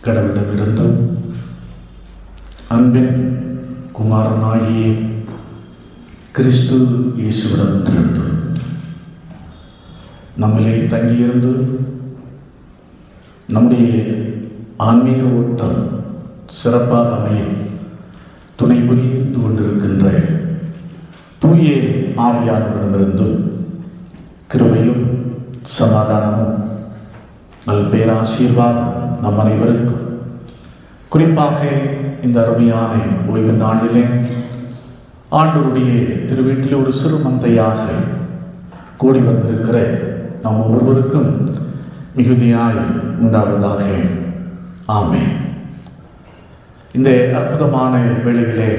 கடவுளிடமிருந்தும் அன்பின் குமாரனாகிய கிறிஸ்து இயேசுவிடமிருந்தும் நம்மிலே தங்கியிருந்து நம்முடைய ஆன்மீக ஓட்டம் சிறப்பாக அமைய துணை புரிந்து கொண்டிருக்கின்ற தூய ஆவியானவரிடமிருந்தும் கிருபையும் சமாதானமும் பேராசீர்வாதம் நம் அனைவருக்கும், குறிப்பாக இந்த அருமையான ஓய்வு நாளிலே ஆண்டவருடைய திருவீட்டில் ஒரு சிறு மந்தையாக கூடி வந்திருக்கிற நம் ஒவ்வொருவருக்கும் மிகுதியாய் உண்டாவதாக. ஆமென். இந்த அற்புதமான வேளையிலே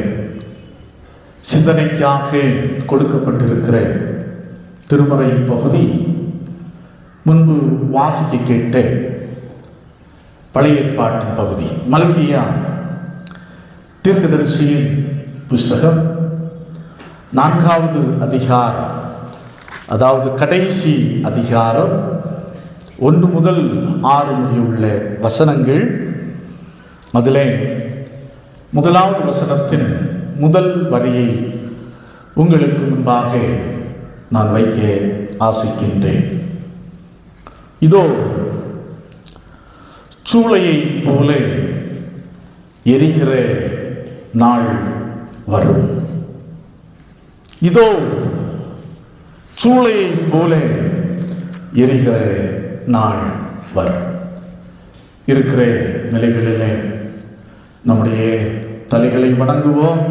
சிந்தனைக்காக கொடுக்கப்பட்டிருக்கிற திருமறை பகுதி முன்பு வாசிக்க கேட்ட பழைய ஏற்பாட்டின் பகுதி மல்கியா தீர்க்கதரிசியின் புஸ்தகம் 4வது அதிகாரம், அதாவது கடைசி அதிகாரம் 1 முதல் 6 முடியுள்ள வசனங்கள். அதிலே 1வது வசனத்தின் முதல் வரியை உங்களுக்கு முன்பாக நான் வைக்க ஆசிக்கின்றேன். இதோ சூளையை போல எரிகிற நாள் வரும். இதோ சூளையை போல எரிகிற நாள் வரும். இருக்கிற நிலைகளிலே நம்முடைய தலைகளை வணங்குவோம்,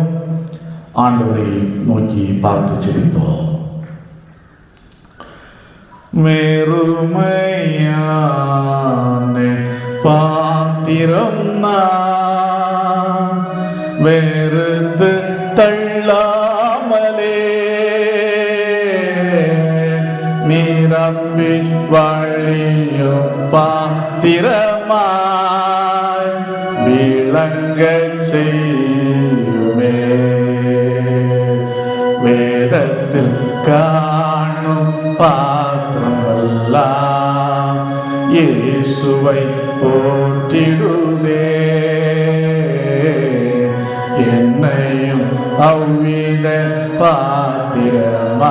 ஆண்டவரை நோக்கி பார்த்து செபிப்போம். வெறுமையான பாத்திரம் நான் வெறுத்து தள்ளாமலே நிரம்பி வழியும் பாத்திரமாய் விளங்கச் செய்யுமே. வேதத்தில் காணும் பாத்திரமெல்லாம் இயேசுவை போற்றிடுதே. என்னையும் அவ்வித பாத்திரமாய்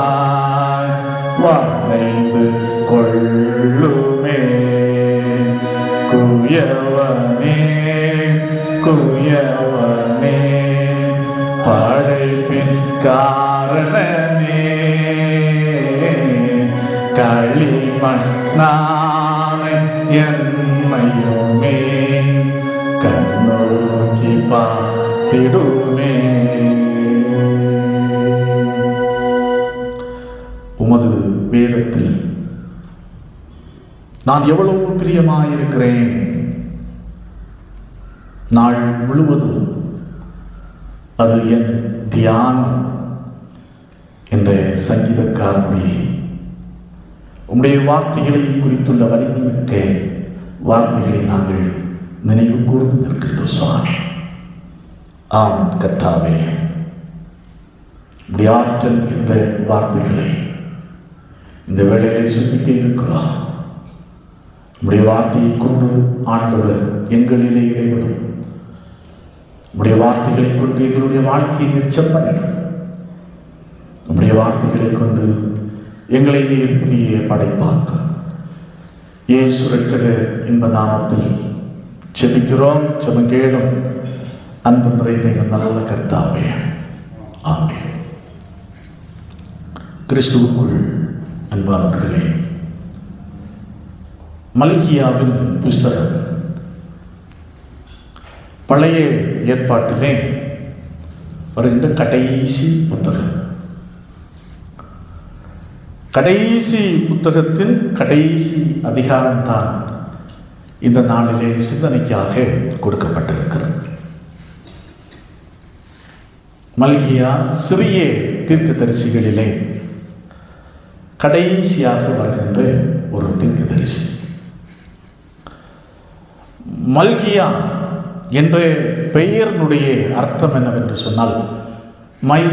வளைந்து கொள்ளுமே. குயவனே குயவனே படைப்பின் காரணனே, களிமண்ணான என்னையுமே கண்ணோக்கி பார்த்திடுமே. உமது வேதத்தில் நான் எவ்வளவு பிரியமாயிருக்கிறேன். நாள் முழுவதும் அது என் தியானம் என்ற சங்கீதக்காரனுடைய உம்முடைய வார்த்தைகளை குறித்துள்ள வலிமைமிக்க வார்த்தைகளை நாங்கள் நினைவு கூர்ந்து நிற்கின்றோம் சுவாமி. ஆம் கர்த்தாவே, உம்முடைய ஆற்றல் மிகுந்த வார்த்தைகளை இந்த வேளையிலே சிந்திக்க இருக்கிறோம். உம்முடைய வார்த்தையை கொண்டு ஆண்டவர் எங்களிலே இடைவிடும். உம்முடைய வார்த்தைகளை கொண்டு எங்களுடைய வாழ்க்கையை நிச்சயம் பண்ணிடும். உம்முடைய வார்த்தைகளை கொண்டு எங்களை நீர் புதிய படைப்பாக்கும். இயேசு இரட்சகர் இன்ப நாமத்தில் ஜெபிக்கிறோம், ஜெபம் கேளும். அன்பு நிறைந்த எங்கள் நல்ல கர்த்தாவே, ஆமென். கிறிஸ்துவுக்குள் அன்பானவர்களே, மல்கியாவின் புஸ்தகம் பழைய ஏற்பாட்டிலே வருகின்ற கடைசி புத்தகம். கடைசி புத்தகத்தின் கடைசி அதிகாரம்தான் இந்த நாளிலே சிந்தனைக்காக கொடுக்கப்பட்டிருக்கிறது. மல்கியா சிறிய தீர்க்கதரிசிகளிலே கடைசியாக வருகின்ற ஒரு தீர்க்கதரிசி. மல்கியா என்ற பெயரினுடைய அர்த்தம் என்னவென்று சொன்னால் மை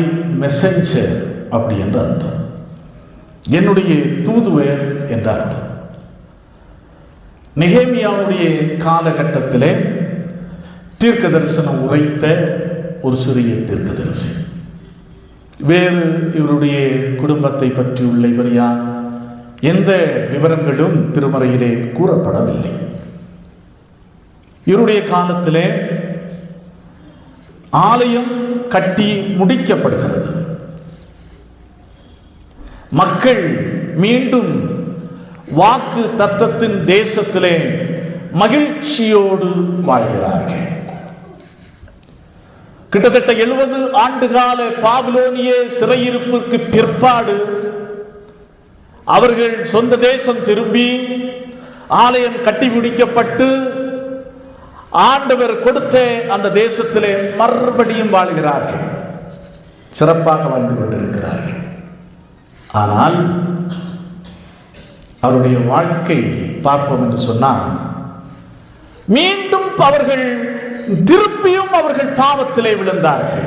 மெசஞ்சர் அப்படி என்ற அர்த்தம், என்னுடைய தூதுவர் என்ற அர்த்தம். நெகேமியாவுடைய காலகட்டத்திலே தீர்க்க தரிசனம் உரைத்த ஒரு சிறிய தீர்க்கதரிசி. வேறு இவருடைய குடும்பத்தை பற்றியுள்ள இவரையா எந்த விவரங்களும் திருமறையிலே கூறப்படவில்லை. இவருடைய காலத்திலே ஆலயம் கட்டி முடிக்கப்படுகிறது. மக்கள் மீண்டும் வாக்கு தத்தத்தின் தேசத்திலே மகிழ்ச்சியோடு வாழ்கிறார்கள். கிட்டத்தட்ட 70 ஆண்டுகால பாபிலோனிய சிறையிருப்புக்கு பிற்பாடு அவர்கள் சொந்த தேசம் திரும்பி ஆலயம் கட்டி முடிக்கப்பட்டு ஆண்டவர் கொடுத்த அந்த தேசத்திலே மறுபடியும் வாழ்கிறார்கள், சிறப்பாக வாழ்ந்து கொண்டிருக்கிறார்கள். ஆனால் அவருடைய வாழ்க்கை பார்ப்போம் என்று சொன்னால் மீண்டும் அவர்கள் திரும்பியும் அவர்கள் பாவத்திலே விழுந்தார்கள்,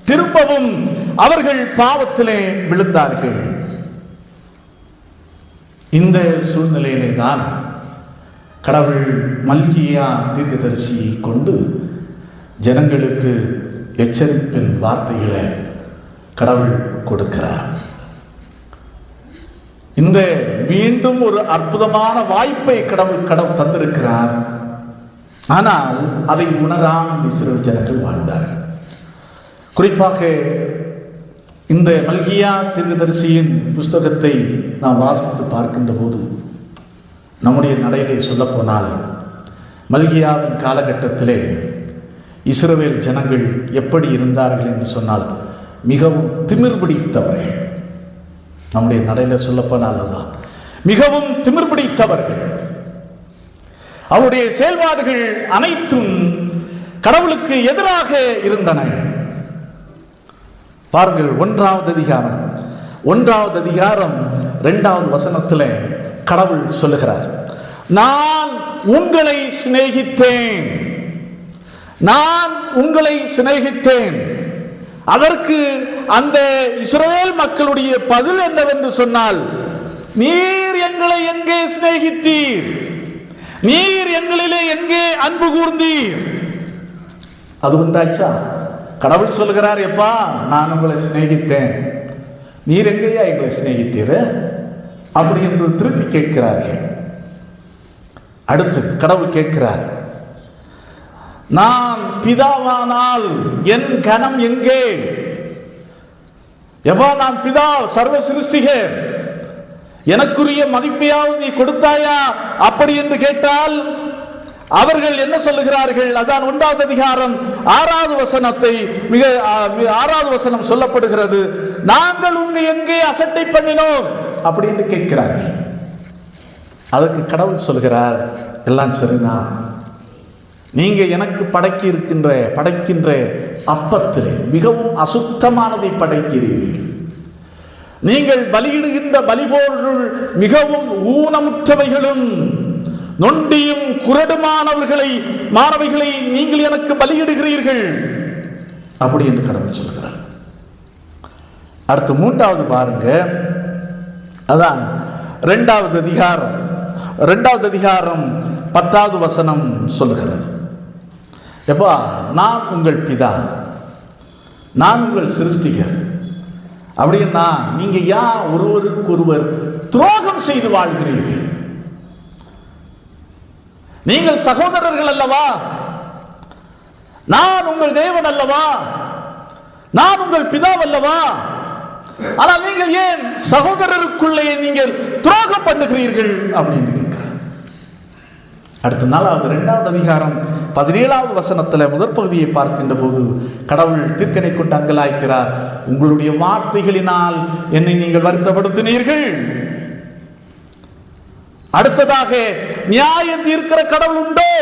திரும்பவும் அவர்கள் பாவத்திலே விழுந்தார்கள். இந்த சூழ்நிலையிலே தான் கடவுள் மல்கியா தீர்க்கதரிசியை கொண்டு ஜனங்களுக்கு எச்சரிப்பின் வார்த்தைகளை கடவுள் கொடுக்கிறார். இந்த மீண்டும் ஒரு அற்புதமான வாய்ப்பை கடவுள் தந்திருக்கிறார். ஆனால் அதை உணராமல் இஸ்ரவேல் ஜனங்கள் வாழ்ந்தார்கள். குறிப்பாக இந்த மல்கியா தீர்க்கதரிசியின் புஸ்தகத்தை நாம் வாசித்து பார்க்கின்ற போது நம்முடைய நடையிலே சொல்லப்போனால் மல்கியாவின் காலகட்டத்திலே இஸ்ரவேல் ஜனங்கள் எப்படி இருந்தார்கள் என்று சொன்னால் மிகவும் திமிர் பிடித்தவர்கள். நம்முடைய நடையில் சொல்லப்போனால் மிகவும் திமிர் பிடித்தவர்கள். அவருடைய செயல்பாடுகள் அனைத்தும் கடவுளுக்கு எதிராக இருந்தன. பாருங்கள், 1வது அதிகாரம் 2வது வசனத்தில் கடவுள் சொல்லுகிறார், நான் உங்களை சிநேகித்தேன். அதற்கு அந்த இஸ்ரவேல் மக்களுடைய பதில் என்னவென்று சொன்னால், நீர் எங்களை எங்கே சிநேகித்தீர், நீர் எங்களிலே எங்கே அன்பு கூர்ந்தீர். அது உண்டாச்சா? கடவுள் சொல்லுகிறார், எப்பா நான் உங்களை சிநேகித்தேன், நீர் எங்கேயா எங்களை சிநேகித்தீர் அப்படி என்று திருப்பி கேட்கிறார்கள். அடுத்து கடவுள் கேட்கிறார், நான் பிதாவானால் என் கனம் எங்கே? எப்பா நான் பிதா, சர்வ சிருஷ்டிகர், எனக்குரிய மதிப்பையாவது நீ கொடுத்தாயா அப்படி என்று கேட்டால் அவர்கள் என்ன சொல்லுகிறார்கள்? அதான் 1வது அதிகாரம் 6வது வசனத்தை 6வது வசனம் சொல்லப்படுகிறது, நாங்கள் உங்க எங்கே அசட்டை பண்ணினோம் அப்படி என்று கேட்கிறார்கள். அதற்கு கடவுள் சொல்கிறார், எல்லாம் சரிதான், நீங்க எனக்கு படைக்கின்ற அப்பத்திலே மிகவும் அசுத்தமானதை படைக்கிறீர்கள். நீங்கள் பலியிடுகின்ற பலிபொருள் மிகவும் ஊனமுற்றவைகளும் நொண்டியும் குரடுமானவர்களை நீங்கள் எனக்கு பலியிடுகிறீர்கள் அப்படி என்று கடவுள் சொல்கிறார். அடுத்து 3வது பாருங்க, அதான் 2வது அதிகாரம் 10வது வசனம் சொல்லுகிறது, எப்பா நான் உங்கள் பிதா, நான் உங்கள் சிருஷ்டிகர் அப்படின்னா நீங்க ஏன் ஒருவருக்கொருவர் துரோகம் செய்து வாழ்கிறீர்கள்? நீங்கள் சகோதரர்கள் அல்லவா? நான் உங்கள் தேவன் அல்லவா? நான் உங்கள் பிதாவல்லவா? ஆனால் நீங்கள் ஏன் சகோதரருக்குள்ளே நீங்கள் துரோகம் பண்ணுகிறீர்கள் அப்படின்னு கேட்கிறார். அடுத்த 2வது அதிகாரம் 17வது வசனத்தில் முதற் பகுதியை பார்க்கின்ற போது கடவுள் தீர்க்கனை கொண்டு அங்கலாய்க்கிறார், உங்களுடைய வார்த்தைகளினால் என்னை நீங்கள் வருத்தப்படுத்தினீர்கள். அடுத்ததாக நியாயம் தீர்க்கிற கடவுள் உண்டோ?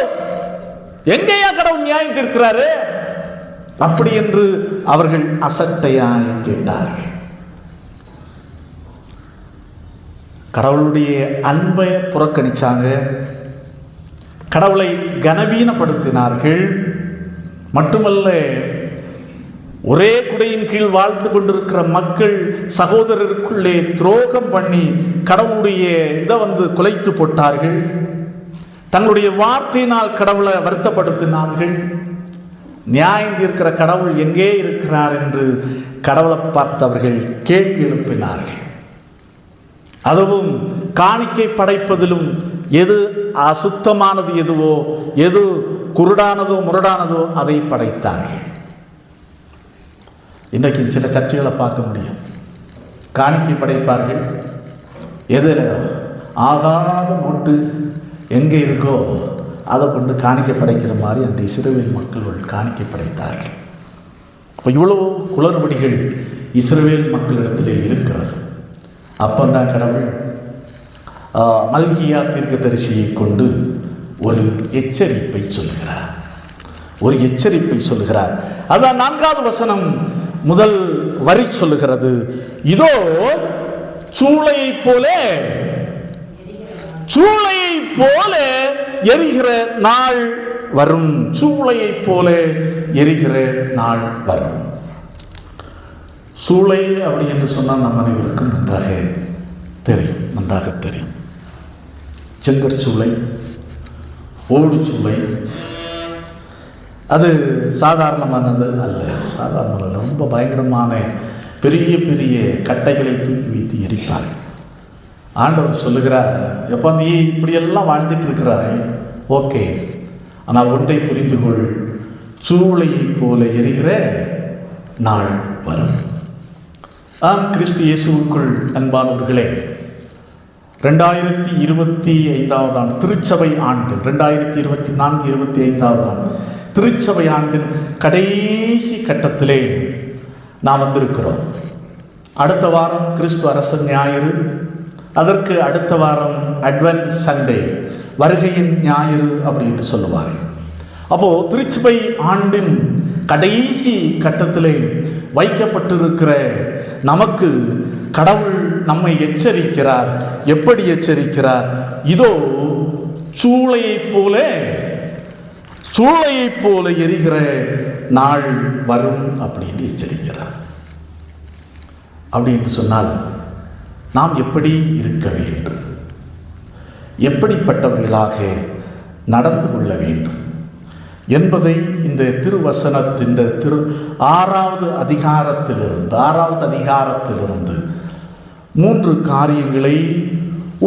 எங்கேயா கடவுள் நியாயம் தீர்க்கிறாரு? அப்படி என்று அவர்கள் அசட்டையாய் கேட்டார்கள். கடவுளுடைய அன்பை புறக்கணிச்சாங்க, கடவுளை கனவீனப்படுத்தினார்கள். மட்டுமல்ல, ஒரே குடையின் கீழ் வாழ்ந்து கொண்டிருக்கிற மக்கள் சகோதரருக்குள்ளே துரோகம் பண்ணி கடவுளுடைய இதை குலைத்து போட்டார்கள். தங்களுடைய வார்த்தையினால் கடவுளை வருத்தப்படுத்தினார்கள். நியாயம் தீர்க்கிற கடவுள் எங்கே இருக்கிறார் என்று கடவுளை பார்த்தவர்கள் கேள்வி எழுப்பினார்கள். அதுவும் காணிக்கை படைப்பதிலும் எது அசுத்தமானது எதுவோ, எது குருடானதோ முரடானதோ அதை படைத்தார்கள். இன்றைக்கு சில சர்ச்சைகளை பார்க்க முடியும். காணிக்கை படைப்பார்கள், எதில் ஆகாத நோட்டு எங்கே இருக்கோ அதை கொண்டு காணிக்கை படைக்கிற மாதிரி அந்த இஸ்ரவேல் மக்கள் காணிக்கை படைத்தார்கள். அப்போ இவ்வளோ குளறுபடிகள் இஸ்ரவேல் மக்களிடத்திலே இருக்கிறது. அப்பந்தான் கடவுள் மல்கியா தீர்க்கதரிசியை கொண்டு ஒரு எச்சரிப்பை சொல்லுகிறார். அதான் 4வது வசனம் முதல் வரி சொல்லுகிறது, இதோ சூளையைப் போல எரிகிற நாள் வரும். சூளையைப் போல எரிகிற நாள் வரும். சூளை அப்படி என்று சொன்னால் நம் அனைவருக்கும் நன்றாக தெரியும். செங்கற் சூளை, ஓடு சூளை, அது சாதாரணமானது அல்ல. ரொம்ப பயங்கரமான பெரிய பெரிய கட்டைகளை தூக்கி வைத்து எரிப்பார்கள். ஆண்டவர் சொல்லுகிறார், எப்போ நீ இப்படியெல்லாம் வாழ்ந்துட்டு இருக்கிறாய், ஓகே, ஆனால் ஒன்றை புரிந்து கொள், சூளையை போல எரிகிற நாள் வரும். கிறிஸ்து இயேசுவுக்குள் அன்பானவர்களே, 2025 ஆண்டு திருச்சபை ஆண்டு, 2024-25 ஆண்டு திருச்சபை ஆண்டின் கடைசி கட்டத்திலே நாம் வந்திருக்கிறோம். அடுத்த வாரம் கிறிஸ்து அரச ஞாயிறு, அதற்கு அடுத்த வாரம் அட்வென்ட் சண்டே, வருகையின் ஞாயிறு அப்படின்னு சொல்லுவார்கள். அப்போது திருச்சபை ஆண்டின் கடைசி கட்டத்திலே வைக்கப்பட்டிருக்கிற நமக்கு கடவுள் நம்மை எச்சரிக்கிறார். எப்படி எச்சரிக்கிறார்? இதோ சூளையைப் போல எரிகிற நாள் வரும் அப்படின்னு எச்சரிக்கிறார். அப்படின்னு சொன்னால் நாம் எப்படி இருக்க வேண்டும், எப்படிப்பட்டவர்களாக நடந்து கொள்ள வேண்டும் என்பதை இந்த திருவசனத்தின் 6வது அதிகாரத்திலிருந்து 3 காரியங்களை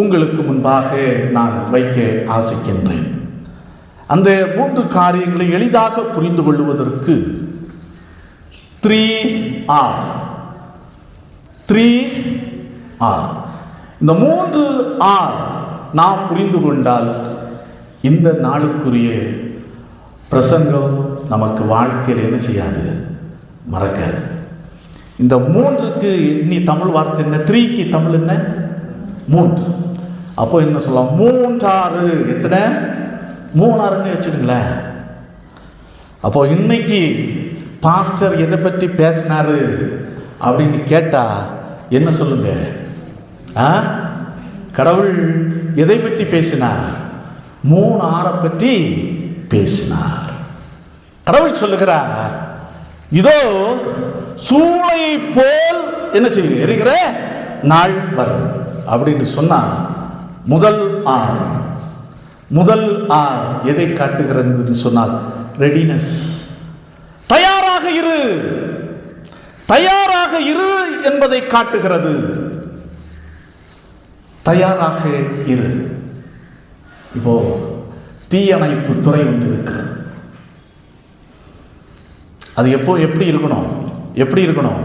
உங்களுக்கு முன்பாக நான் வைக்க ஆசைக்கின்றேன். அந்த 3 காரியங்களை எளிதாக புரிந்து கொள்வதற்கு 3R இந்த 3R நாம் புரிந்து கொண்டால் இந்த நாளுக்குரிய பிரசங்கம் நமக்கு வாழ்க்கையில் என்ன செய்யாது, மறக்காது. இந்த 3க்கு இனி தமிழ் வார்த்தை என்ன? 3க்கு தமிழ் என்ன? 3. அப்போ என்ன சொல்லலாம்? 3R. எத்தனை? 3Rன்னு வச்சுடுங்களேன். அப்போ இன்னைக்கு பாஸ்டர் எதை பற்றி பேசினாரு அப்படின்னு கேட்டா என்ன சொல்லுங்க? கடவுள் எதை பற்றி பேசினார்? 3R பற்றி பேசினார். கடவுள் சொல்லுகிறார், இதோ சூளையை போல் என்ன செய்ய எரிகிற நாள் வரும் அப்படின்னு சொன்னா முதல் ஆர் எதை காட்டுகிறது சொன்னால் ரெடினஸ். தயாராக இரு என்பதை காட்டுகிறது. தயாராக இரு. இப்போ தீயணைப்பு துறை ஒன்று இருக்கிறது. அது எப்படி இருக்கணும்?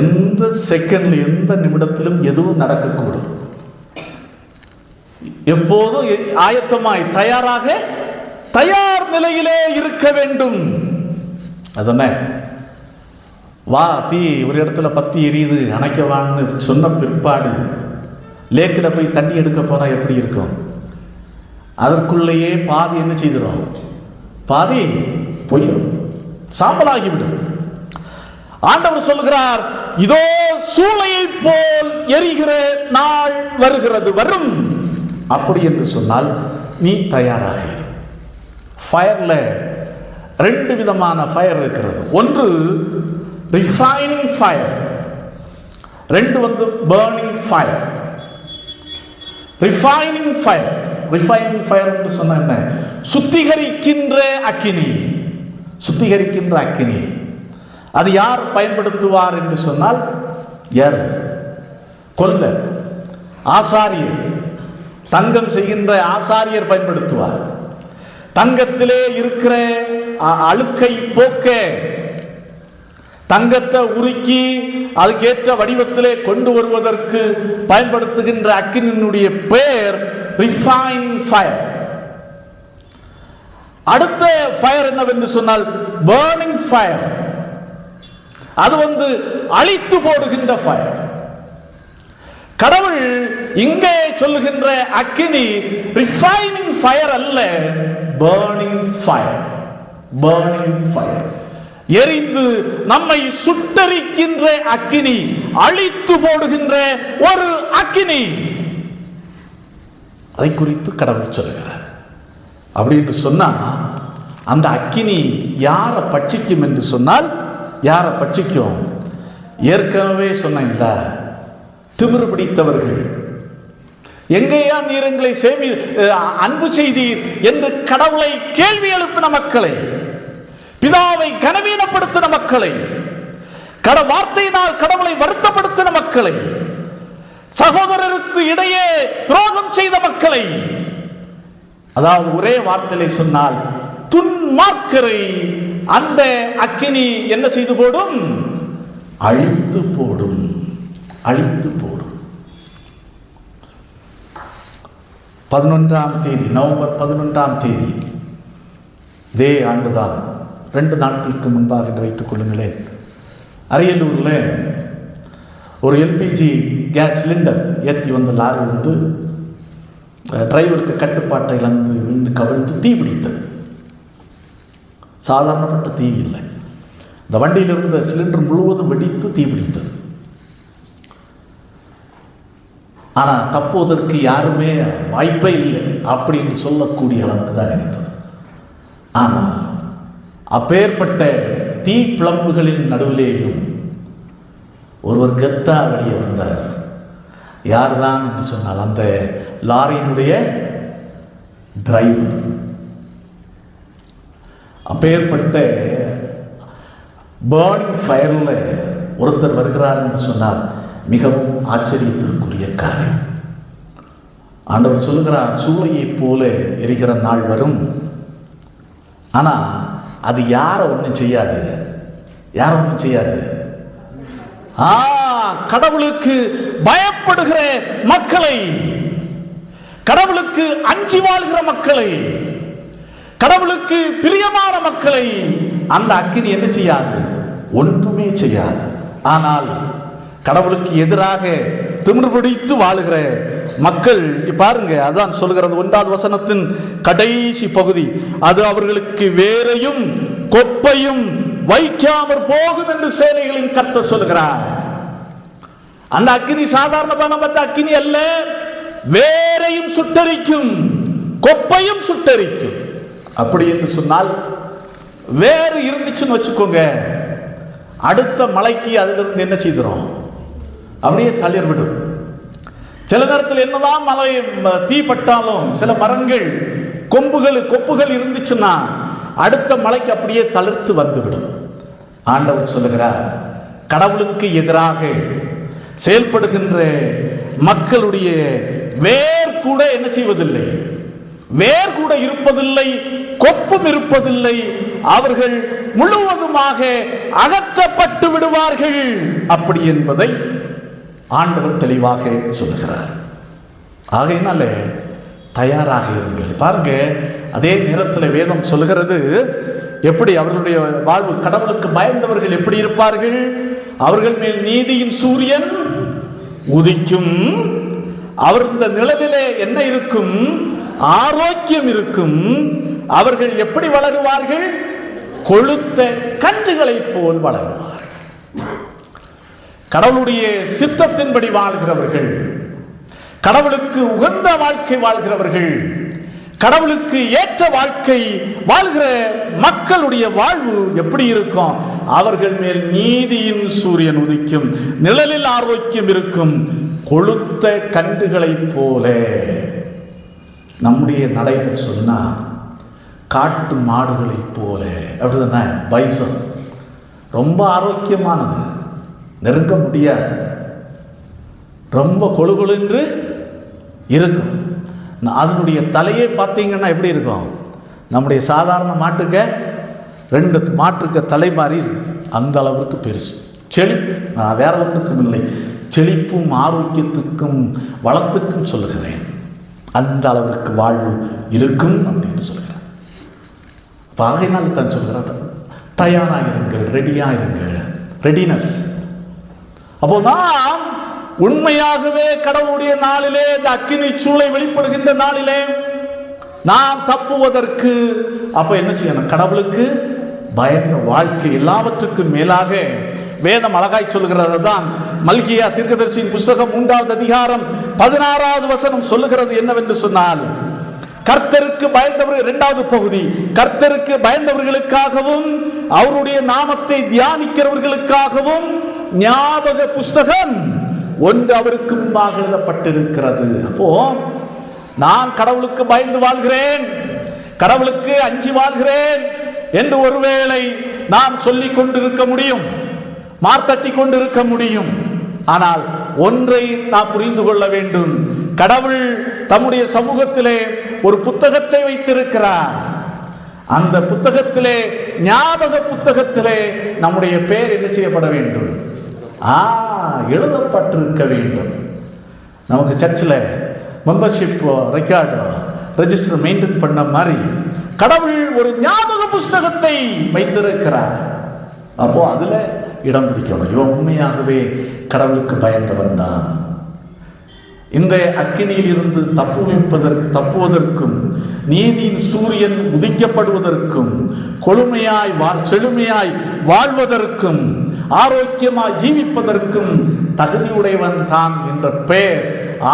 எந்த செகண்ட்ல எந்த நிமிடத்திலும் எதுவும் நடக்கக்கூடும். எப்போதும் ஆயத்தமாய் தயார் நிலையிலே இருக்க வேண்டும். அதனை வா, தீ ஒரு இடத்துல பத்தி எரியுது, அணைக்கவான்னு சொன்ன பிற்பாடு லேக்கில் போய் தண்ணி எடுக்க போனால் எப்படி இருக்கும்? அதற்குள்ளேயே பாதி என்ன செய்திடும்? பாதி போயிடும். சாம்பலாகிவிடும். ஆண்டவர் சொல்கிறார், இதோ சூளையை போல் எரிகிற நாள் வருகிறது, வரும். அப்படி என்று சொன்னால் நீ தயாராக இரு. ஃபயர்ல ரெண்டு விதமான ஃபயர் இருக்கிறது. ஒன்று ரிஃபைனிங் ஃபயர், ரெண்டு burning fire. Refining fire, refining fire என்று சொன்ன என்ன? சுத்திகரிக்கின்ற அக்கினி. சுத்திகரிக்கின்ற அக்கினி அது யார் பயன்படுத்துவார் என்று சொன்னால், யார்? கொல்லர், ஆசாரியர், தங்கம் செய்கின்ற ஆசாரியர் பயன்படுத்துவார். தங்கத்திலே இருக்கிற அழுக்கை போக்க, தங்கத்தை உருக்கி அதுக்கேற்ற வடிவத்திலே கொண்டு வருவதற்கு பயன்படுத்துகின்ற அக்கினியினுடைய பெயர் ரிஃபைனிங் ஃபயர். அடுத்த ஃபயர் என்னவென்று சொன்னால் பர்னிங் ஃபயர். அது அழித்து போடுகின்ற ஃபயர். கடவுள் இங்கே சொல்லுகின்ற அக்கினி ரிஃபைனிங் ஃபயர் அல்ல, பர்னிங் ஃபயர். பர்னிங் ஃபயர், எரிந்து நம்மை சுட்டரிக்கின்ற அக்கினி, அழித்து போடுகின்ற ஒரு அக்கினி. அதை குறித்து கடவுள் சொல்கிறார். அப்படின்னு சொன்னா அந்த அக்கினி யாரை பட்சிக்கும் என்று சொன்னால், யாரை பட்சிக்கும்? ஏற்கனவே சொன்ன திமிரு பிடித்தவர்கள். எங்கேயா நீர் எங்களை அன்பு செய்தீர் என்று கடவுளை கேள்வி எழுப்பின மக்களை, பிதாவை கனவீனப்படுத்தின மக்களை, வார்த்தையினால் கடவுளை வருத்தப்படுத்தின மக்களை, சகோதரருக்கு இடையே துரோகம் செய்த மக்களை, அதாவது ஒரே வார்த்தையிலே சொன்னால் துன்மார்க்கரை அந்த அக்கினி என்ன செய்து போடும்? அழித்து போடும். அழித்து போடும். 11ஆம் தேதி, நவம்பர் 11ஆம் தேதி, இதே ஆண்டுதான், 2 நாட்களுக்கு முன்பாக வைத்துக் கொள்ளுங்களேன், அரியலூர்ல ஒரு எல்பிஜி கேஸ் சிலிண்டர் ஏற்றி வந்த லாரி டிரைவருக்கு கட்டுப்பாட்டை இழந்து விழுந்து கவிழ்ந்து தீ பிடித்தது. சாதாரணப்பட்ட தீ இல்லை, இந்த வண்டியில் இருந்த சிலிண்டர் முழுவதும் வெடித்து தீ பிடித்தது. ஆனால் தப்புவதற்கு யாருமே வாய்ப்பே இல்லை அப்படின்னு சொல்லக்கூடிய அளவுக்கு தான் இருந்தது. ஆனால் அப்பேற்பட்ட தீ பிளம்புகளின் நடுவிலேயும் ஒருவர் கெத்தா வெளியே வந்தார். யார் தான் என்று சொன்னால் அந்த லாரியினுடைய டிரைவர். அப்பேற்பட்ட பர்னிங் ஃபயர்ல ஒருத்தர் வருகிறார் என்று சொன்னால் மிகவும் ஆச்சரியத்திற்குரிய காரியம். ஆண்டவர் சொல்லுகிறார், சூளையை போல எரிகிற நாள் வரும். ஆனால் அது யாரை ஒன்றும் செய்யாது, யாரை ஒன்றும் செய்யாது. கடவுளுக்கு பயப்படுகிற மக்களை, கடவுளுக்கு அஞ்சி வாழ்கிற மக்களை, கடவுளுக்கு பிரியமான மக்களை அந்த அக்கினி என்ன செய்யாது? ஒன்றுமே செய்யாது. ஆனால் கடவுளுக்கு எதிராக திமிரு பிடித்து வாழுகிற மக்கள் பாருங்க, அதான் சொல்கிறது 1வது வசனத்தின் கடைசி பகுதி, அது அவர்களுக்கு வேரையும் கொப்பையும் வைக்காமற் போகும் என்று சேனைகளின் கர்த்தர் சொல்கிறார். அந்த அக்கினி சாதாரணமான அக்கினி அல்ல, வேரையும் சுட்டரிக்கும், கொப்பையும் சுட்டரிக்கும். அப்படி என்று சொன்னால் வேறு இருந்துச்சுன்னு வச்சுக்கோங்க, அடுத்த மலைக்கு அதிலிருந்து என்ன செய்கிறோம்? அப்படியே தளிர் விடும். சில நேரத்தில் என்னதான் மலை தீப்பட்டாலும் சில மரங்கள் கொப்புகள் இருந்துச்சுன்னா அடுத்த மலைக்கு அப்படியே தளிர்த்து வந்துவிடும். ஆண்டவர் சொல்லுகிறார், கடவுளுக்கு எதிராக செயல்படுகின்ற மக்களுடைய வேர் கூட என்ன செய்வதில்லை, வேர் கூட இருப்பதில்லை, கொப்பும் இருப்பதில்லை. அவர்கள் முழுவதுமாக அகற்றப்பட்டு விடுவார்கள். அப்படி என்பதை ஆண்டவர் தெளிவாக சொல்லுகிறார். ஆகையினால தயாராக இருங்கள். பாருங்க, அதே நேரத்தில் வேதம் சொல்லுகிறது எப்படி அவர்களுடைய வாழ்வு, கடவுளுக்கு பயந்தவர்கள் எப்படி இருப்பார்கள்? அவர்கள் மேல் நீதியின் சூரியன் உதிக்கும். அவர் இந்த நிழலிலே என்ன இருக்கும்? ஆரோக்கியம் இருக்கும். அவர்கள் எப்படி வளருவார்கள்? கொழுத்த கன்றுகளைப் போல் வளருவார்கள். கடவுளுடைய சித்தத்தின்படி வாழ்கிறவர்கள், கடவுளுக்கு உகந்த வாழ்க்கை வாழ்கிறவர்கள், கடவுளுக்கு ஏற்ற வாழ்க்கை வாழ்கிற மக்களுடைய வாழ்வு எப்படி இருக்கும்? அவர்கள் மேல் நீதியின் சூரியன் உதிக்கும், நிழலில் ஆரோக்கியம் இருக்கும், கொழுத்த கன்றுகளைப் போல. நம்முடைய நடையில சொன்னா காட்டு மாடுகளைப் போல, அப்படிதானே? பைசன் ரொம்ப ஆரோக்கியமானது, நெருங்க முடியாது, ரொம்ப கொழுகொழு என்று இருக்கும். அதனுடைய தலையே பார்த்தீங்கன்னா எப்படி இருக்கும்? நம்முடைய சாதாரண மாட்டுக்க 2 மாட்டுக்க தலை மாறி அந்த அளவுக்கு பெருசு. செழிப்பு, நான் வேற ஒன்றுக்கும் இல்லை, செழிப்பும் ஆரோக்கியத்துக்கும் வளத்துக்கும் சொல்லுகிறேன். அந்த அளவுக்கு வாழ்வு இருக்கும் அப்படின்னு சொல்கிறேன். ஆகையினால் தான் சொல்கிறார், தயாராகிருங்கள், ரெடியாகிருங்கள், ரெடினஸ். அப்போ நாம் உண்மையாகவே கடவுளுடைய நாளிலே, இந்த அக்கினி சூளை வெளிப்படுகின்ற நாளிலே நாம் தப்புவதற்கு அப்ப என்ன செய்யணும்? கடவுளுக்கு பயந்த வாழ்க்கை. எல்லாவற்றுக்கும் மேலாக வேதம் அழகாய் சொல்லுகிறது தான் மல்கியா தீர்க்கதரிசியின் புஸ்தகம் 3வது அதிகாரம் 16வது வசனம் சொல்லுகிறது என்னவென்று சொன்னால், கர்த்தருக்கு பயந்தவர்கள், 2வது பகுதி, கர்த்தருக்கு பயந்தவர்களுக்காகவும் அவருடைய நாமத்தை தியானிக்கிறவர்களுக்காகவும் ஞாபக புஸ்தகம் ஒன்று அவருக்கு முன்பாக எழுதப்பட்டிருக்கிறது. அப்போ நான் கடவுளுக்கு பயந்து வாழ்கிறேன், கடவுளுக்கு அஞ்சி வாழ்கிறேன் என்று ஒருவேளை நாம் சொல்லிக் கொண்டிருக்க முடியும், மார்த்தட்டி கொண்டிருக்க முடியும். ஆனால் ஒன்றை நாம் புரிந்து கொள்ள வேண்டும், கடவுள் தம்முடைய சமூகத்திலே ஒரு புத்தகத்தை வைத்திருக்கிறார். அந்த புத்தகத்திலே, ஞாபக புத்தகத்திலே நம்முடைய பெயர் என்ன செய்யப்பட வேண்டும்? எழுதப்பட்டிருக்க வேண்டும். நமக்கு சர்ச்சில் மெம்பர்ஷிப் ரெக்கார்டு ரெஜிஸ்டர் மெயின்டைன் பண்ண மாதிரி கடவுள் ஒரு ஞாபக புஸ்தகத்தை வைத்திருக்கிறார். அப்போ அதுல இடம் பிடிக்கணும், இவன் உண்மையாகவே கடவுளுக்கு பயந்தவன் தான். இந்த அக்கினியில் இருந்து தப்புவதற்கும் நீதியின் சூரியன் உதிக்கப்படுவதற்கும் செழுமையாய் வாழ்வதற்கும் ஆரோக்கியமாய் ஜீவிப்பதற்கும் தகுதியுடையவன் தான் என்ற பெயர்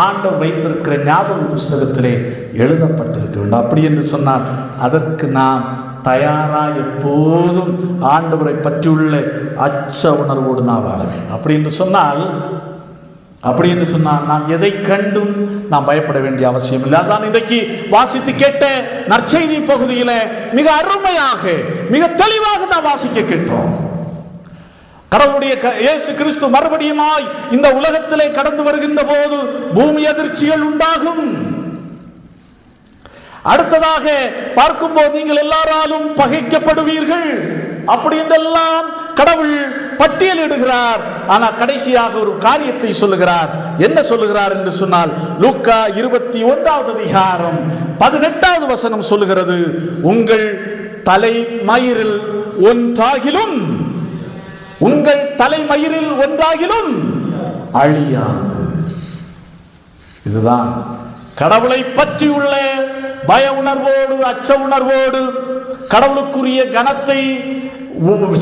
ஆண்டவர் வைத்திருக்கிற ஞாபக புஸ்தகத்திலே எழுதப்பட்டிருக்க வேண்டும். அப்படி என்று சொன்னால் அதற்கு நாம் தயாராக எப்போதும் ஆண்டவரை பற்றியுள்ள அச்ச உணர்வோடு நாம் வாழ வேண்டும். அப்படி என்று சொன்னால் நாம் எதை கண்டும் நாம் பயப்பட வேண்டிய அவசியம் இல்லை. அதான் இன்றைக்கு வாசித்து கேட்ட நற்செய்தி பகுதியில் மிக அருமையாக, மிக தெளிவாக நாம் வாசிக்க கேட்டோம். கடவுளுடைய இயேசு கிறிஸ்து மறுபடியுமாய் இந்த உலகத்திலே கடந்து வருகின்ற போது பூமி அதிர்ச்சிகள் உண்டாகும். அடுத்ததாக பார்க்கும்போது நீங்கள் எல்லாராலும் பகைக்கப்படுவீர்கள் அப்படி என்றெல்லாம் கடவுள் பட்டியலிடுகிறார். ஆனால் கடைசியாக ஒரு காரியத்தை சொல்லுகிறார். என்ன சொல்லுகிறார் என்று சொன்னால், லூக்கா 21வது அதிகாரம் 18வது வசனம் சொல்லுகிறது, உங்கள் தலைமயிரில் ஒன்றாகிலும் அழியாது. இதுதான் கடவுளை பற்றியுள்ள பய உணர்வோடு, அச்ச உணர்வோடு, கடவுளுக்குரிய கனத்தை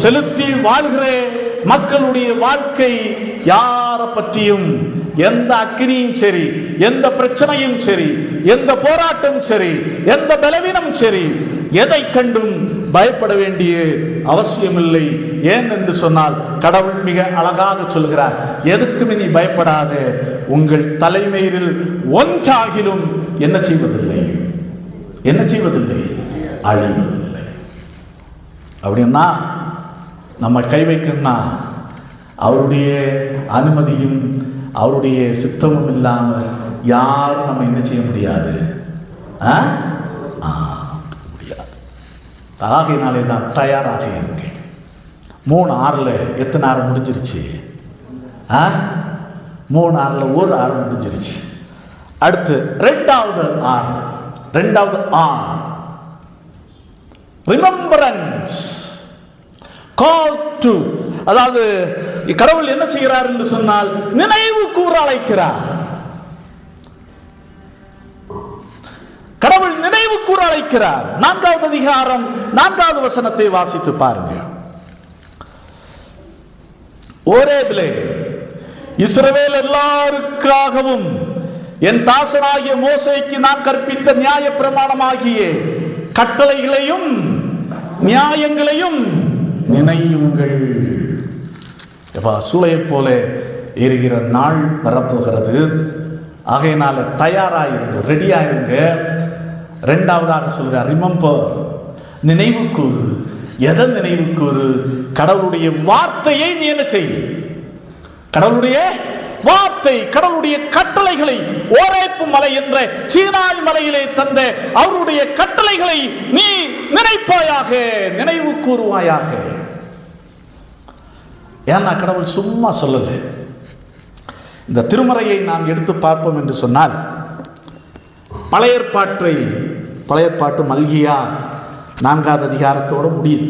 செலுத்தி வாழ்கிற மக்களுடைய வாழ்க்கை. யாரை பற்றியும் எந்த அக்கினியும் சரி, எந்த பிரச்சனையும் சரி, எந்த போராட்டம் சரி, எந்த பலவீனம் சரி, எதை கண்டும் பயப்பட வேண்டிய அவசியமில்லை. ஏன் என்று சொன்னால் கடவுள் மிக அழகாக சொல்கிறார், எதுக்குமே நீ பயப்படாத, உங்கள் தலைமையில் ஒன்றாகிலும் என்ன செய்வதில்லை, அழிவதில்லை. அப்படின்னா நம்ம கை வைக்கணும்னா அவருடைய அனுமதியும் அவருடைய சித்தமும் இல்லாமல் யாரும் நம்ம என்ன செய்ய முடியாது, முடியாது. ஆகையினாலே தான் தயாராக இருங்க. 3:6 எத்தனை ஆறு முடிஞ்சிருச்சு? 3:6 ஒரு ஆறு முடிஞ்சிருச்சு. அடுத்து 2வது ஆறு, ரிமெம்பரன்ஸ், கால் டு, அதாவது கடவுள் என்ன செய்கிறார் என்று சொன்னால் நினைவு கூற அழைக்கிறார். கடவுள் நினைவு கூற அழைக்கிறார். 4வது அதிகாரம் 4வது வசனத்தை வாசித்து பாருங்க. ஓரேபிலே இஸ்ரவேல் எல்லாருக்காகவும் என் தாசனாகிய மோசேக்கு நான் கற்பித்த நியாய பிரமாணமாகிய கட்டளைகளையும் நியாயங்களையும் நினையுங்கள். சூளையை போல எரிகிற நாள் வரப்போகிறது. ஆகையினால தயாராயிருங்க, ரெடியாயிருங்க. 2வதாக சொல்கிறார், ரிமெம்பர், நினைவு கூறு. எதை நினைவு கூறு? கடவுளுடைய வார்த்தையை நீ என்ன செய்ய? கடவுளுடைய வார்த்தை, கடவுளுடைய கட்டளைகளை, ஓரேப்பு மலை என்ற சீனாய் மலையிலே தந்த அவருடைய கட்டளைகளை நீ நினைப்பாயாக, நினைவு கூறுவாயாக. ஏன்னா கடவுள் சும்மா சொல்லல. இந்த திருமறையை நாம் எடுத்து பார்ப்போம் என்று சொன்னால், பழைய ஏற்பாட்டு மல்கியா 4வது அதிகாரத்தோடு முடியுது.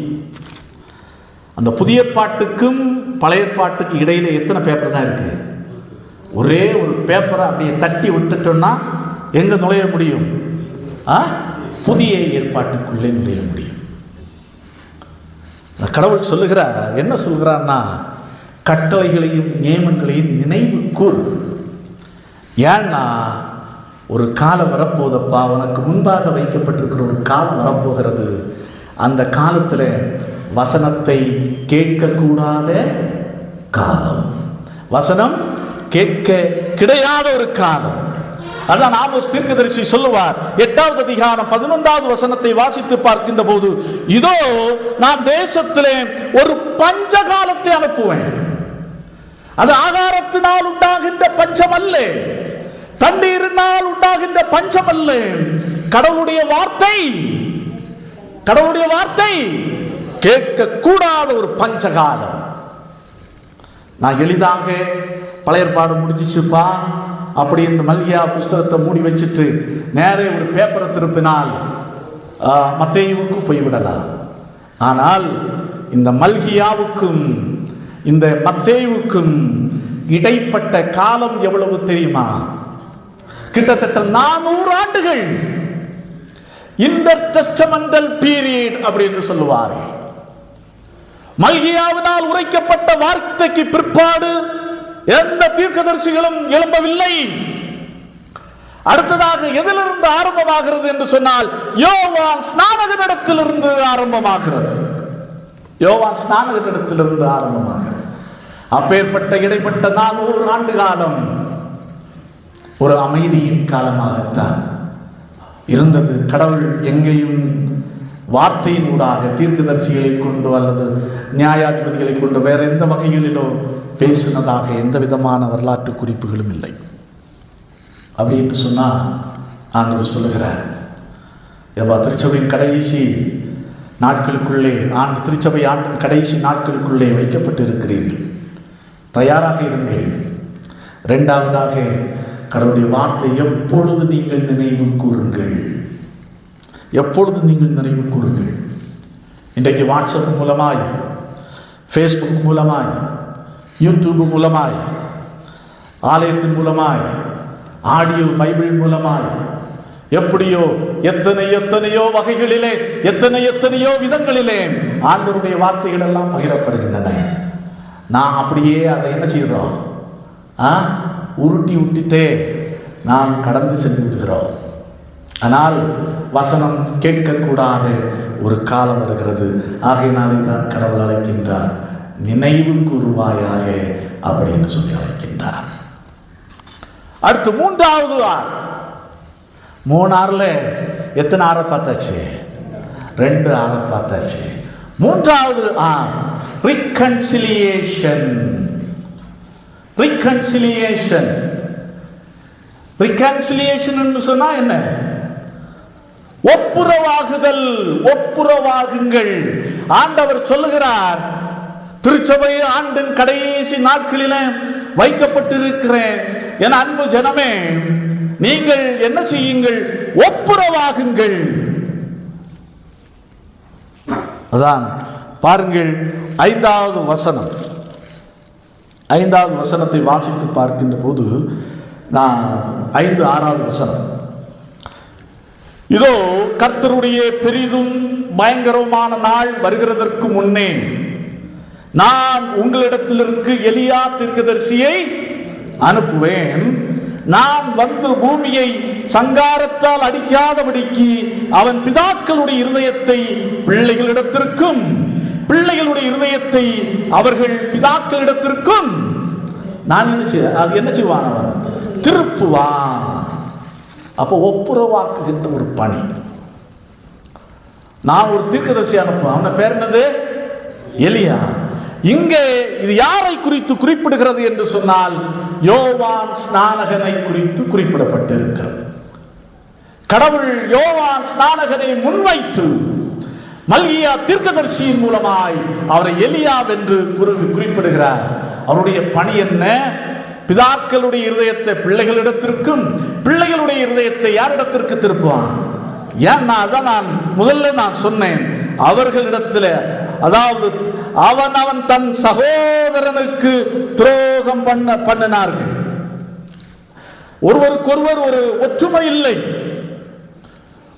அந்த புதிய ஏற்பாட்டுக்கும் பழைய ஏற்பாட்டுக்கு இடையில எத்தனை பேப்பர் தான் இருக்கு? ஒரே ஒரு பேப்பரை அப்படியே தட்டி விட்டுட்டோம்னா எங்க நுழைய முடியும்? புதிய ஏற்பாட்டுக்குள்ளே நுழைய முடியும். கடவுள் சொல்லுகிறார், என்ன சொல்கிறார்னா, கட்டளைகளையும் நியமங்களையும் நினைவு கூறு. ஏன்னா ஒரு காலம் வரப்போதப்பா, உனக்கு முன்பாக வைக்கப்பட்டிருக்கிற ஒரு காலம் வரப்போகிறது. அந்த காலத்தில் வசனத்தை கேட்கக்கூடாத காலம், வசனம் கேட்க கிடையாத ஒரு காலம். அதான் ஆமோஸ் தீர்க்கதரிசி சொல்லுவார், 8வது அதிகாரம் 11வது வசனத்தை வாசித்து பார்க்கின்ற போது, இதோ நான் தேசத்திலே ஒரு பஞ்ச காலத்தை அனுப்புவேன். அது ஆகாரத்தினால் உண்டாகின்ற பஞ்சம் அல்ல, தண்ணீரினால் உண்டாகின்ற பஞ்சம் அல்ல. கடவுளுடைய வார்த்தை கேட்க கூடாத ஒரு பஞ்சகாலம். நான் எளிதாக பழைய ஏற்பாடு முடிஞ்சிச்சுப்பா அப்படி இந்த மல்கியா புஸ்தகத்தை மூடி வச்சுட்டு நேரே ஒரு பேப்பரை திருப்பினால் மத்தேயுவுக்கு போய்விடலாம். ஆனால் இந்த மல்கியாவுக்கும் இந்த மத்தேயுவுக்கும் இடைப்பட்ட காலம் எவ்வளவு தெரியுமா? கிட்டத்தட்ட 400 ஆண்டுகள். இன்டர்டெஸ்டமெண்டல் பீரியட் அப்படி என்று சொல்லுவார்கள். மல்கியாவினால் உரைக்கப்பட்ட வார்த்தைக்கு பிற்பாடு எந்த தீர்க்கதரிசிகளும் எழும்பவில்லை. அடுத்ததாக எதிலிருந்து ஆரம்பமாகிறது என்று சொன்னால், யோவான் ஸ்நானகனிடத்திலிருந்து ஆரம்பமாகிறது. அப்பேற்பட்ட இடைப்பட்ட 400 ஆண்டு காலம் ஒரு அமைதியின் காலமாகத்தான் இருந்தது. கடவுள் எங்கேயும் வார்த்தையின் ஊடாக தீர்க்கதரிசிகளை கொண்டு அல்லது நியாயாதிபதிகளை கொண்டு வேற எந்த வகைகளிலோ பேசினதாக எந்த விதமான வரலாற்று குறிப்புகளும் இல்லை. அப்படி என்று சொன்னால் ஆண்டவர் சொல்லுகிறார், திருச்சபையின் கடைசி நாட்களுக்குள்ளே திருச்சபை ஆண்டின் கடைசி நாட்களுக்குள்ளே வைக்கப்பட்டு இருக்கிறீர்கள், தயாராக இருங்கள். 2வதாக கடவுளுடைய வார்த்தை எப்பொழுது நீங்கள் நினைவு கூறுங்கள். இன்றைக்கு வாட்ஸ்அப் மூலமாய், ஃபேஸ்புக் மூலமாய், யூடியூப் மூலமாய், ஆலயத்தின் மூலமாய், ஆடியோ பைபிள் மூலமாய், எப்படியோ எத்தனையோ வகைகளிலே எத்தனையோ விதங்களிலே ஆண்டவருடைய வார்த்தைகள் எல்லாம் பகிரப்படுகின்றன. நான் அப்படியே அதை என்ன செய்கிறோம்? உருட்டி விட்டுட்டே நாம் கடந்து சென்று விடுகிறோம். ஆனால் வசனம் கேட்கக்கூடாத ஒரு காலம் வருகிறது. ஆகையினாலே தான் கடவுள் அழைக்கின்றார், நினைவு கூறுவாயாக அப்படின்னு சொல்லி அழைக்கின்றார். அடுத்து 3வது ஆறு. 3 ஆறுல எத்தனை ஆறை பார்த்தாச்சு? 2 ஆறை பார்த்தாச்சு. 3வது ஆர் ரிகன்சிலியேஷன். ரிகன்சிலியேஷன் சொன்னா என்ன? ஒப்புரவாகுங்கள். ஆண்டவர் சொல்லுகிறார், திருச்சபை ஆண்டின் கடைசி நாட்களில வைக்கப்பட்டிருக்கிறேன் என் அன்பு ஜனமே, நீங்கள் என்ன செய்யுங்கள்? ஒப்புரவாகுங்கள். அதான் பாருங்கள், 5வது வசனம். 5வது வசனத்தை வாசித்து பார்க்கின்ற போது நான் 5, 6வது வசனம். இதோ கர்த்தருடைய பெரிதும் பயங்கரமான நாள் வருகிறதற்கு முன்னே நான் உங்களிடத்திலிருக்கு எலியா தீர்க்கதரிசியை அனுப்புவேன். நான் வந்து பூமியை சங்காரத்தால் அடிக்காதபடிக்கு அவன் பிதாக்களுடைய இருதயத்தை பிள்ளைகளிடத்திற்கும் பிள்ளைகளுடைய இருதயத்தை அவர்கள் பிதாக்களிடத்திற்கும் நான் என்ன செய்வான், அவன் திருப்புவான். அப்போ ஒப்புரவாக்குகின்ற ஒரு பணி. நான் ஒரு தீர்க்கதரிசி அனுப்புவேன். அவன பேர் என்னது? எலியா. இங்கே இது யாரை குறித்து குறிப்பிடுகிறது என்று சொன்னால் யோவான் ஸ்நானகனை குறித்து குறிப்பிடப்பட்டிருக்கிறது. கடவுள் யோவான் ஸ்நானகனை முன்வைத்து மல்கியா தீர்க்கதரிசியின் மூலமாய் அவரை எலியா என்று குறிப்பிடுகிறார். அவருடைய பணி என்ன? பிதாக்களுடைய இருதயத்தை பிள்ளைகளிடத்திற்கும் பிள்ளைகளுடைய இருதயத்தை யாரிடத்திற்கு திருப்புவான்? ஏன்னா அதான் நான் முதல்ல சொன்னேன், அவர்களிடத்தில், அதாவது அவன் தன் சகோதரனுக்கு துரோகம் பண்ணினார்கள். ஒருவருக்கொருவர் ஒரு ஒற்றுமை இல்லை,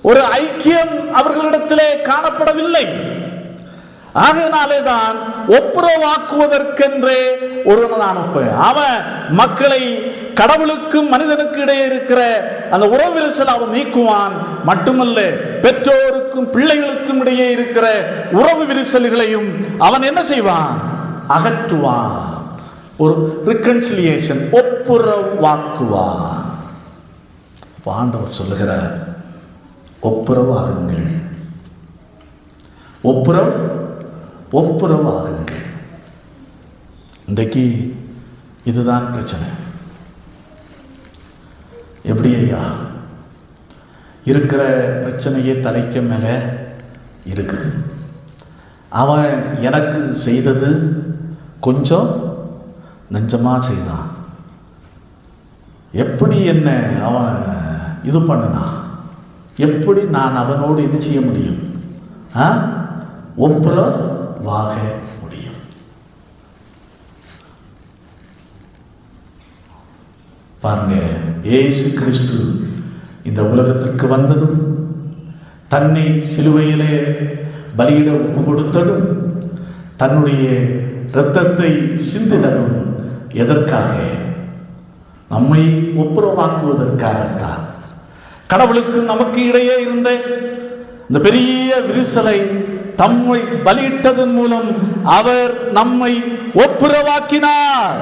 ஒரு ஐக்கியம் அவர்களிடத்திலே காணப்படவில்லை. ஆகையினாலே தான் ஒப்புரவாக்குவதற்கென்றே ஒருவன் அனுப்புவேன். அவன் மக்களை கடவுளுக்கும் மனிதனுக்கு இடையே இருக்கிற அந்த உறவு விரிசல் அவன் நீக்குவான். மட்டுமல்ல, பெற்றோருக்கும் பிள்ளைகளுக்கும் இடையே இருக்கிற உறவு விரிசல்களையும் அவன் என்ன செய்வான்? அகற்றுவான். ஒரு ரிகன்சிலியேஷன், ஒப்புரவாக்குவான். ஆண்டவர் சொல்லுகிறார், ஒப்புரவாகுங்கள், ஒப்புரவாகுங்கள். இன்றைக்கு இதுதான் பிரச்சனை. எப்படி ஐயா? இருக்கிற பிரச்சனையே தலைக்கு மேலே இருக்குது. அவன் எனக்கு செய்தது கொஞ்சம் நெஞ்சமாக செய்தான். எப்படி என்ன அவன் இது பண்ணினான்? எப்படி நான் அவனோடு என்ன செய்ய முடியும்? ஒப்புரவாக முடியும். பாருங்க, இயேசு கிறிஸ்து இந்த உலகத்திற்கு வந்ததும், தன்னை சிலுவையிலே பலியிட ஒப்பு கொடுத்ததும், தன்னுடைய இரத்தத்தை சிந்தினதும் எதற்காக? நம்மை ஒப்புரவாக்குவதற்காகத்தான். கடவுளுக்கு நமக்கு இடையே இருந்த இந்த பெரிய விரிசலை தம்மை பலியிட்டதன் மூலம் அவர் நம்மை ஒப்புரவாக்கினார்.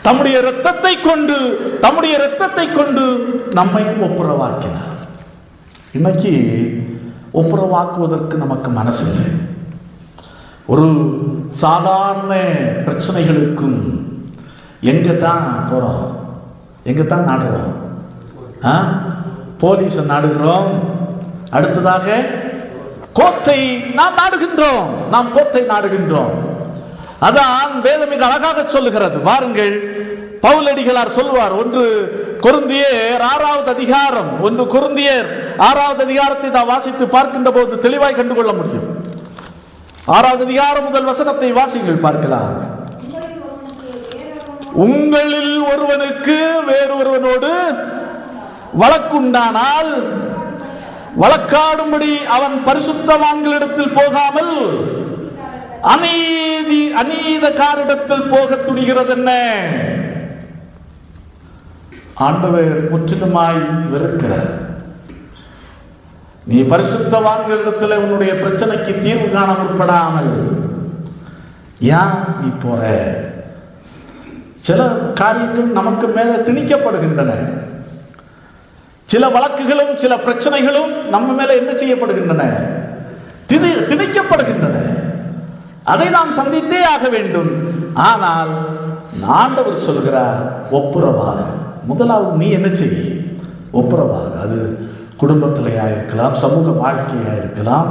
தம்முடைய இரத்தத்தை கொண்டு நம்மை ஒப்புரவாக்கினார். இன்னைக்கு ஒப்புரவாக்குவதற்கு நமக்கு மனசு இல்லை. ஒரு சாதாரண பிரச்சனைகளுக்கும் எங்கே தான் போகிறோம்? எங்கே தான் நாடுறோம்? போலீஸை நாடுகிறோம். அடுத்ததாக கோர்ட்டை நாம் நாடுகின்றோம். அதான் வேதம் மிக அழகாக சொல்லுகிறது. வாருங்கள், பவுலடிகளார் சொல்வார். 1 கொரிந்தியர் 6வது அதிகாரம், 1 கொரிந்தியர் 6வது அதிகாரத்தை நாம் வாசித்து பார்க்கின்ற போது தெளிவாய் கண்டுகொள்ள முடியும். 6வது அதிகாரம் முதல் வசனத்தை வாசிங்கள், பார்க்கலாம். உங்களில் ஒருவனுக்கு வேறொருவனோடு வழக்குண்டானால் வழக்காடும்படி அவன் பரிசுத்தவான்களிடத்தில் போகாமல் அநீதக்காரிடத்தில் போக துணிகிறது என்ன? ஆண்டவர் முற்றிலுமாய் வெறுக்கிறார். நீ பரிசுத்தவான்களிடத்தில் உன்னுடைய பிரச்சனைக்கு தீர்வு காண முற்படாமல் ஏன் நீ போற? சில காரியங்கள் நமக்கு மேலே திணிக்கப்படுகின்றன. சில வழக்குகளும் சில பிரச்சனைகளும் நம்ம மேலே என்ன செய்யப்படுகின்றன? திணிக்கப்படுகின்றன. அதை நாம் சந்தித்தே ஆக வேண்டும். ஆனால் ஆண்டவர் சொல்கிறார், ஒப்புரவாக. முதலாவது நீ என்ன செய்ய? ஒப்புரவாக. அது குடும்பத்திலேயா இருக்கலாம், சமூக வாழ்க்கையாக இருக்கலாம்,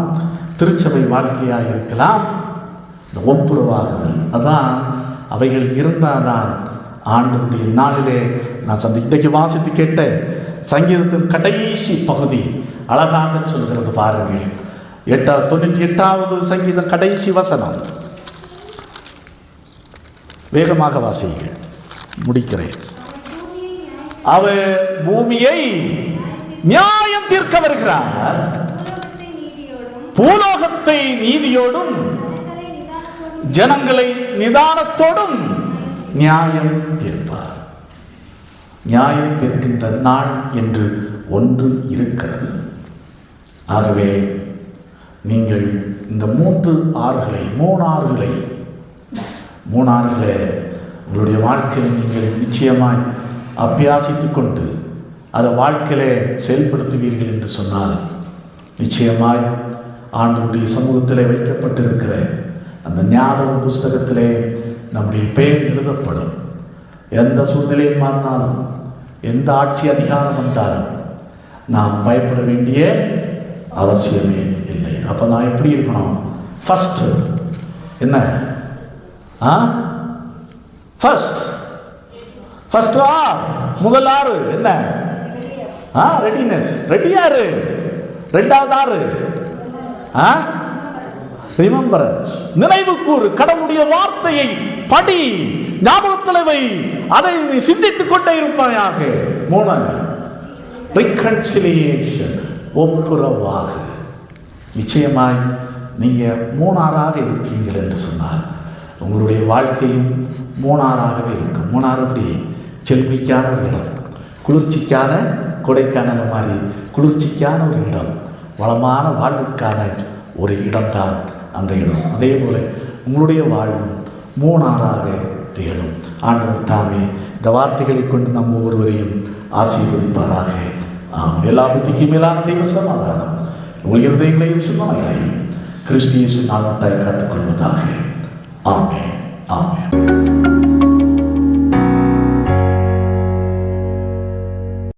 திருச்சபை வாழ்க்கையாக இருக்கலாம். இந்த ஒப்புரவாகுதல் அதான். அவைகள் இருந்தால்தான் ஆண்டவருடைய நாளிலே நான் இன்றைக்கு வாசித்து கேட்ட சங்கீதத்தின் கடைசி பகுதி அழகாக சொல்கிறது. பாருங்கள், 98வது சங்கீதம் கடைசி வசனம். வேகமாக வாசியுங்கள், முடிக்கிறேன். அவர் பூமியை நியாயம் தீர்க்க வருகிறார். பூலோகத்தை நீதியோடும் ஜனங்களை நிதானத்தோடும் நியாயம் தீர்ப்பார். நியாயம் தீர்க்கின்ற நாள் என்று ஒன்று இருக்கிறது. ஆகவே நீங்கள் இந்த மூன்று ஆறுகளை உங்களுடைய வாழ்க்கையில் நீங்கள் நிச்சயமாய் அபியாசித்துக் கொண்டு அதை வாழ்க்கையிலே செயல்படுத்துவீர்கள் என்று சொன்னால் நிச்சயமாய் ஆண்டவருடைய சமூகத்திலே வைக்கப்பட்டிருக்கிற அந்த ஞாபக புஸ்தகத்திலே நம்முடைய பெயர் எழுதப்படும். எந்த சூழ்நிலையும் மாறினாலும், எந்த ஆட்சி அதிகாரம் வந்தாலும் நாம் பயப்பட வேண்டிய அவசியமே இல்லை. அப்போ நான் எப்படி இருக்கணும்? ஃபர்ஸ்ட் என்ன? ஃபர்ஸ்ட் முதல் ஆறு என்ன? ரெடினஸ். ரெடியாரு? ரெண்டாவது ஆறு ரிமெம்பரன்ஸ், நினைவு கூறு. கடவுளுடைய வார்த்தையை படி, ஞாபகத்தில் வை, அதை நீ சிந்தித்துக் கொண்டே இருப்பாயாக. 3 ரிகன்சிலியேஷன், ஒப்புரவாகு. நிச்சயமாய் நீங்கள் 3 இருப்பீங்கள் என்று சொன்னால் உங்களுடைய வாழ்க்கையும் 3 இருக்கும். 3 அப்படி செல்விக்கான ஒரு இடம், குளிர்ச்சிக்கான கொடைக்கானல் மாதிரி குளிர்ச்சிக்கான ஒரு இடம், வளமான வாழ்வுக்கான ஒரு இடம்தான் அந்த இடம். அதே போல உங்களுடைய வாழ்வும் 3 திகழும். ஆண்டவர் தாமே இந்த வார்த்தைகளை கொண்டு நம் ஒவ்வொருவரையும் ஆசீர்வதிப்பாராக. எல்லா புத்திக்கும் மேலான தெய்வ சமாதானம் உங்கள் இருதயங்களையும் சிந்தனைகளையும் கிறிஸ்து இயேசு நாமத்தால் காத்துக்கொள்வதாக. ஆமென். ஆமென்.